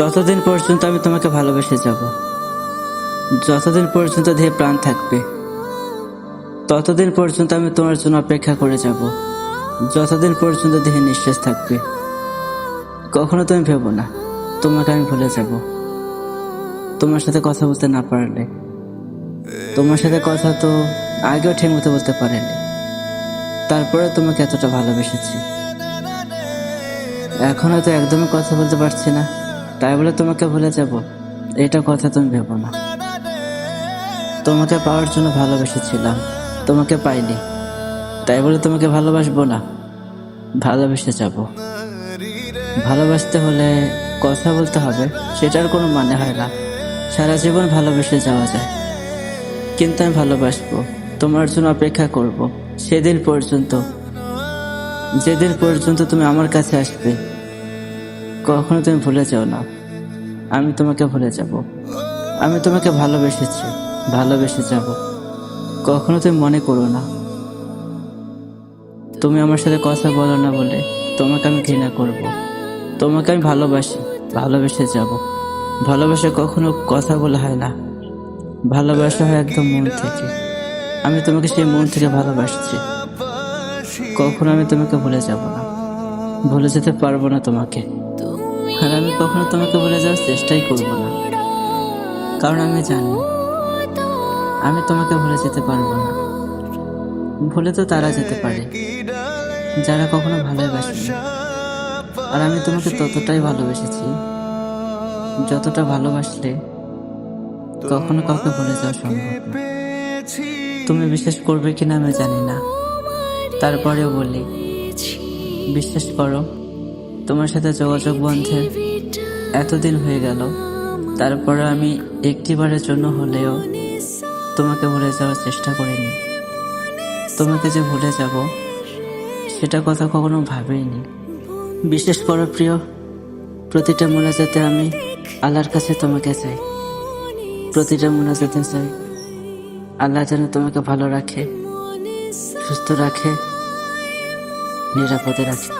ততদিন পর্যন্ত আমি তোমাকে ভালোবেসে যাব। যতদিন পর্যন্ত দেহে প্রাণ থাকবে ততদিন পর্যন্ত আমি তোমার জন্য অপেক্ষা করে যাব। যতদিন পর্যন্ত দেহে নিঃশ্বাস থাকবে কখনো তুমি ভেবো না তোমাকে আমি ভুলে যাব। তোমার সাথে কথা বলতে না পারলে, তোমার সাথে কথা তো আগেও ঠিক মতো বলতে পারিনি, তারপরে তোমাকে এতটা ভালোবেসেছি। এখন হয়তো একদমই কথা বলতে পারছি না, তাই বলে তোমাকে ভুলে যাব এটা কথা তুমি ভেবো না। তোমাকে পাওয়ার জন্য ভালোবেসেছিলাম, তোমাকে পাইনি, তাই বলে তোমাকে ভালোবাসবো না, ভালোবেসে যাব। ভালোবাসতে হলে কথা বলতে হবে, সেটার কোনো মানে হয় না। সারা জীবন ভালোবেসে যাওয়া যায়, কিন্তু আমি ভালোবাসবো, তোমার জন্য অপেক্ষা করব সেদিন পর্যন্ত, যেদিন পর্যন্ত তুমি আমার কাছে আসবে। কখনো তুমি ভুলে যাও না, আমি তোমাকে ভুলে যাব। আমি তোমাকে ভালোবেসেছি, ভালোবেসে যাব। কখনো তুমি মনে করো না তুমি আমার সাথে কথা বলো না বলে তোমাকে আমি ঘৃণা করব। তোমাকে আমি ভালোবাসি, ভালোবেসে যাব। ভালোবাসা কখনো কথা বলা হয় না, ভালোবাসা হয় একদম মন থেকে। আমি তোমাকে সেই মন থেকে ভালোবাসছি। কখনো আমি তোমাকে ভুলে যাব না, ভুলে যেতে পারবো না তোমাকে। আর আমি কখনো তোমাকে ভুলে যাওয়ার চেষ্টাই করব না, কারণ আমি জানি আমি তোমাকে ভুলে যেতে পারবো না। ভুলে তো তারা যেতে পারে যারা কখনো ভালোবাসেনি, আর আমি তোমাকে ততটাই ভালোবেসেছি যতটা ভালোবাসলে কখনো কাউকে ভুলে যাওয়া সম্ভব না। তুমি বিশ্বাস করবে কিনা আমি জানি না, তারপরেও বলি বিশ্বাস করো। তোমার সাথে যোগাযোগ বন্ধের এতদিন হয়ে গেল, তারপরে আমি একটিবারের জন্য হলেও তোমাকে ভুলে যাওয়ার চেষ্টা করিনি। তোমাকে যে ভুলে যাব সেটা কথা কখনো ভাবিনি। বিশেষ করো প্রিয়, প্রতিটা মোনাজাতে আমি আল্লাহর কাছে তোমাকে চাই। প্রতিটা মোনাজাতে চাই আল্লাহ যেন তোমাকে ভালো রাখে, সুস্থ রাখে, নিরাপদে রাখে।